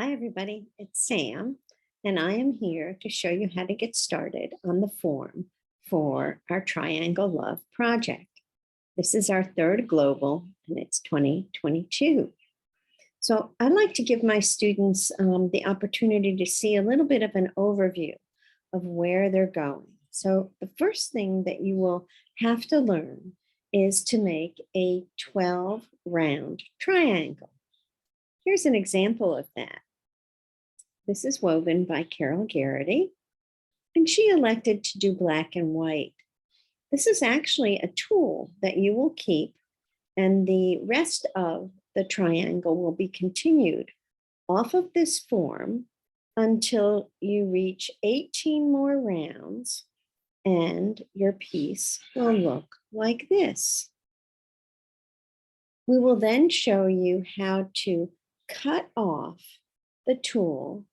Hi, everybody. It's Sam, and I am here to show you how to get started on the form for our Triangle Love project. This is our third global, and it's 2022. So I'd like to give my students the opportunity to see a little bit of an overview of where they're going. So the first thing that you will have to learn is to make a 12 round triangle. Here's an example of that. This is woven by Carol Garrity, and she elected to do black and white. This is actually a tool that you will keep, and the rest of the triangle will be continued off of this form until you reach 18 more rounds, and your piece will look like this. We will then show you how to cut off the tool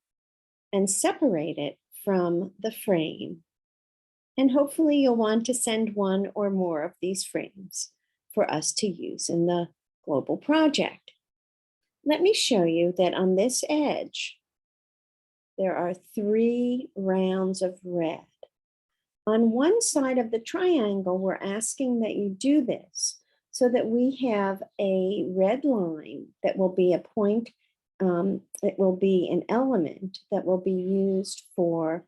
and separate it from the frame. And hopefully you'll want to send one or more of these frames for us to use in the global project. Let me show you that on this edge, there are 3 rounds of red. On one side of the triangle, we're asking that you do this so that we have a red line that will be a point. It will be an element that will be used for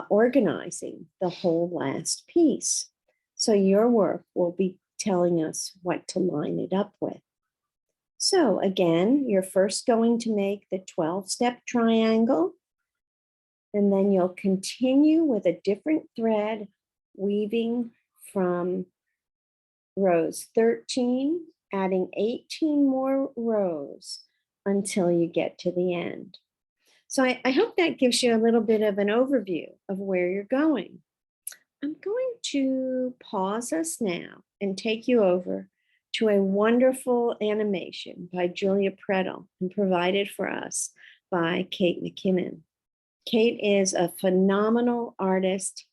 organizing the whole last piece. So your work will be telling us what to line it up with. So again, you're first going to make the 12-step triangle, and then you'll continue with a different thread, weaving from rows 13, adding 18 more rows until you get to the end. So I hope that gives you a little bit of an overview of where you're going. I'm going to pause us now and take you over to a wonderful animation by Julia Prettle and provided for us by Kate McKinnon. Kate is a phenomenal artist,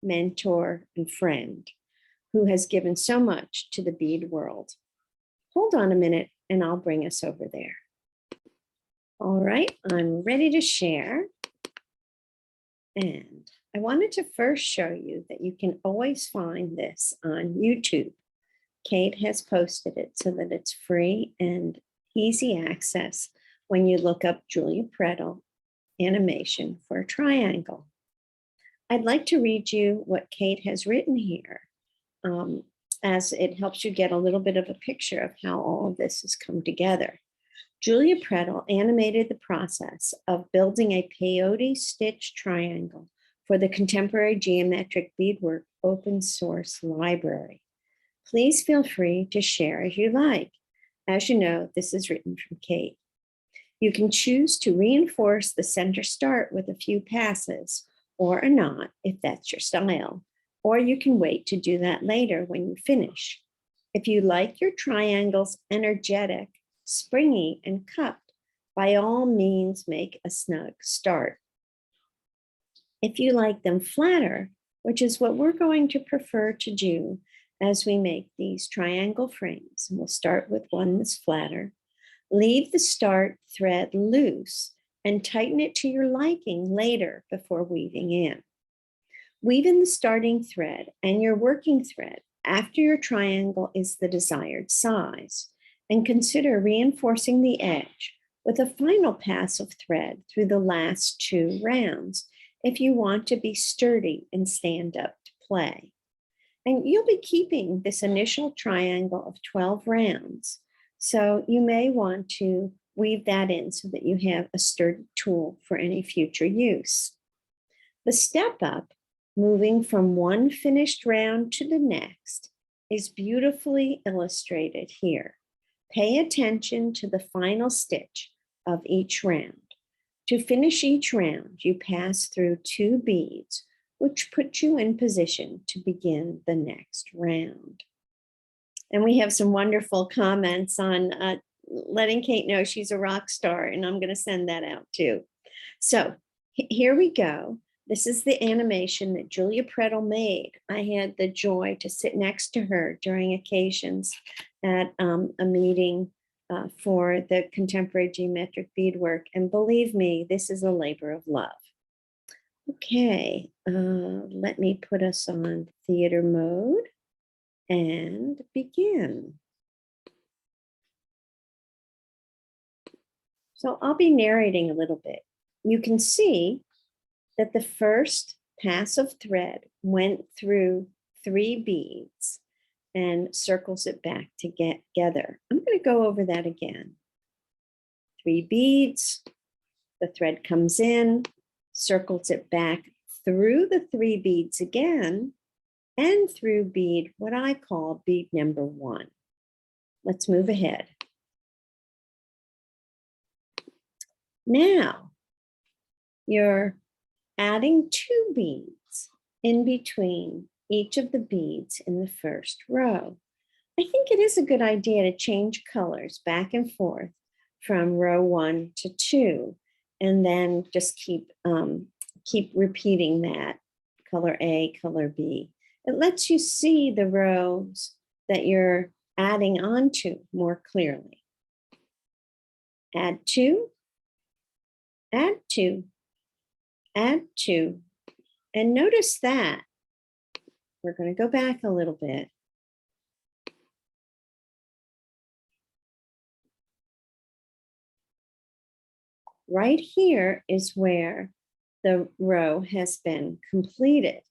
mentor, and friend who has given so much to the bead world. Hold on a minute and I'll bring us over there. All right, I'm ready to share. And I wanted to first show you that you can always find this on YouTube. Kate has posted it so that it's free and easy access when you look up Julia Prettle animation for a triangle. I'd like to read you what Kate has written here, as it helps you get a little bit of a picture of how all of this has come together. Julia Prettle animated the process of building a peyote stitch triangle for the Contemporary Geometric Beadwork open source library. Please feel free to share as you like. As you know, this is written from Kate. You can choose to reinforce the center start with a few passes or a knot if that's your style, or you can wait to do that later when you finish. If you like your triangles energetic, springy, and cupped, by all means make a snug start. If you like them flatter, which is what we're going to prefer to do as we make these triangle frames, and we'll start with one that's flatter, leave the start thread loose and tighten it to your liking later before weaving in. Weave in the starting thread and your working thread after your triangle is the desired size, and consider reinforcing the edge with a final pass of thread through the last 2 rounds if you want to be sturdy and stand up to play. And you'll be keeping this initial triangle of 12 rounds, so you may want to weave that in so that you have a sturdy tool for any future use. The step up, moving from one finished round to the next, is beautifully illustrated here. Pay attention to the final stitch of each round. To finish each round, you pass through 2 beads, which put you in position to begin the next round. And we have some wonderful comments on letting Kate know she's a rock star, and I'm going to send that out too. So here we go. This is the animation that Julia Prettle made. I had the joy to sit next to her during occasions at a meeting for the contemporary geometric beadwork. And believe me, this is a labor of love. Okay, let me put us on theater mode and begin. So I'll be narrating a little bit. You can see that the first pass of thread went through 3 beads and circles it back together. I'm going to go over that again. 3 beads, the thread comes in, circles it back through the 3 beads again, and through bead, what I call bead number 1. Let's move ahead. Now, you're adding 2 beads in between each of the beads in the first row. I think it is a good idea to change colors back and forth from row 1 to 2, and then just keep repeating that, color A, color B. It lets you see the rows that you're adding onto more clearly. Add 2, add 2, add 2, and notice that we're going to go back a little bit. Right here is where the row has been completed.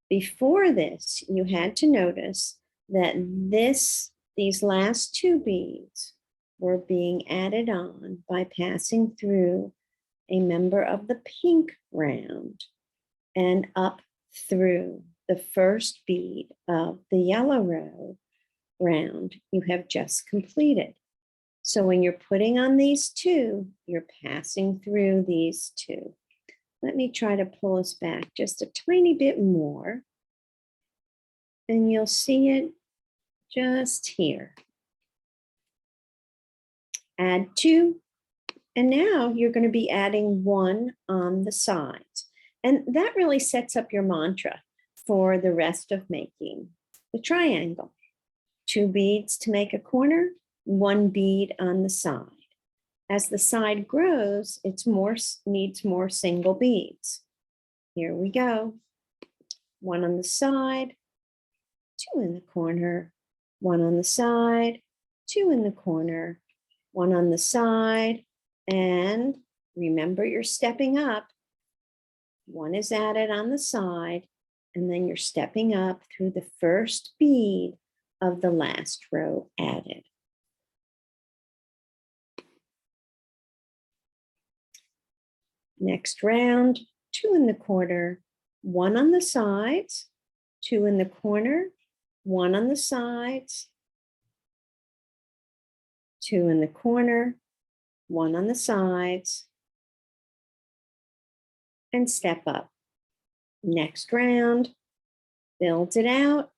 Before this, you had to notice that these last 2 beads were being added on by passing through a member of the pink round and up through the first bead of the yellow round you have just completed. So when you're putting on these 2, you're passing through these 2. Let me try to pull us back just a tiny bit more, and you'll see it just here. Add 2, and now you're going to be adding 1 on the sides. And that really sets up your mantra for the rest of making the triangle. 2 beads to make a corner, 1 bead on the side. As the side grows, it needs more single beads. Here we go. 1 on the side, 2 in the corner, 1 on the side, 2 in the corner, 1 on the side, and remember you're stepping up. 1 is added on the side, and then you're stepping up through the first bead of the last row added. Next round, 2 in the corner, 1 on the sides, 2 in the corner, 1 on the sides, 2 in the corner, 1 on the sides, and step up. Next round, build it out,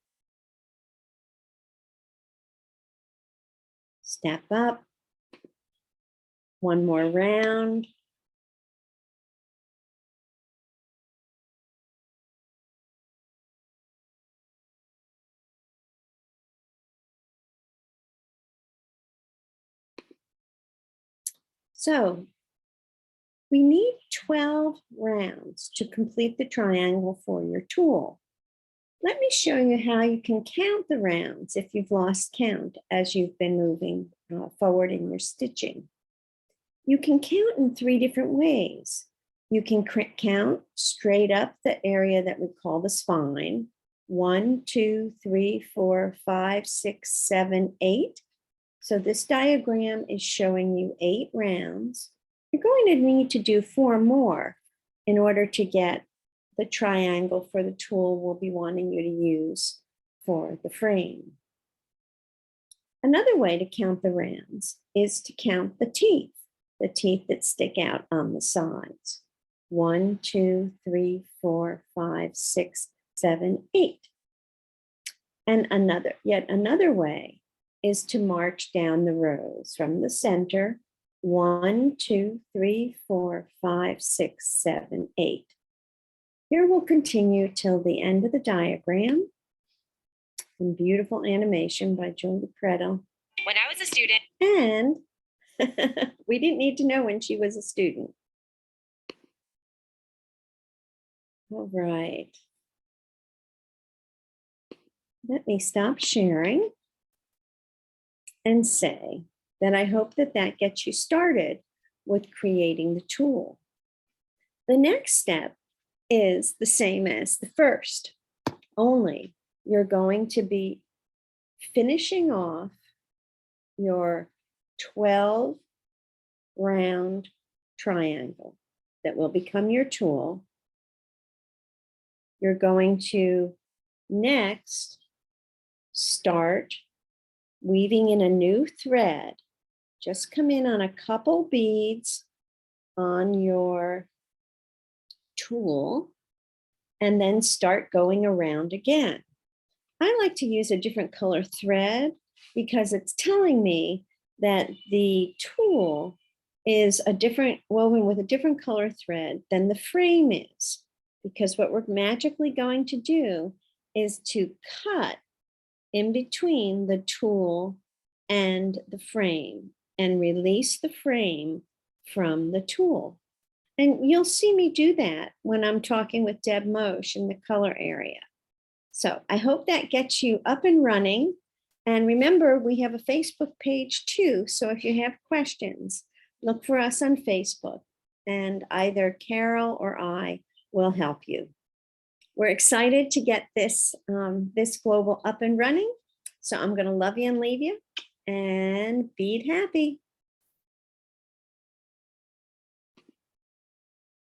step up, 1 more round, so we need 12 rounds to complete the triangle for your tool. Let me show you how you can count the rounds if you've lost count as you've been moving forward in your stitching. You can count in 3 different ways. You can count straight up the area that we call the spine. 1, 2, 3, 4, 5, 6, 7, 8. So this diagram is showing you 8 rounds. You're going to need to do 4 more in order to get the triangle for the tool we'll be wanting you to use for the frame. Another way to count the rounds is to count the teeth that stick out on the sides. 1, 2, 3, 4, 5, 6, 7, 8. And yet another way is to march down the rows from the center. 1, 2, 3, 4, 5, 6, 7, 8. Here we'll continue till the end of the diagram. And beautiful animation by Julie Preto. When I was a student. And we didn't need to know when she was a student. All right. Let me stop sharing and say that I hope that that gets you started with creating the tool. The next step is the same as the first, only you're going to be finishing off your 12 round triangle that will become your tool. You're going to next start weaving in a new thread. Just come in on a couple beads on your tool and then start going around again. I like to use a different color thread because it's telling me that the tool is a different woven with a different color thread than the frame is, because what we're magically going to do is to cut in between the tool and the frame and release the frame from the tool. And you'll see me do that when I'm talking with Deb Mosh in the color area. So I hope that gets you up and running. And remember, we have a Facebook page too. So if you have questions, look for us on Facebook and either Carol or I will help you. We're excited to get this, this global up and running. So I'm going to love you and leave you and bead happy.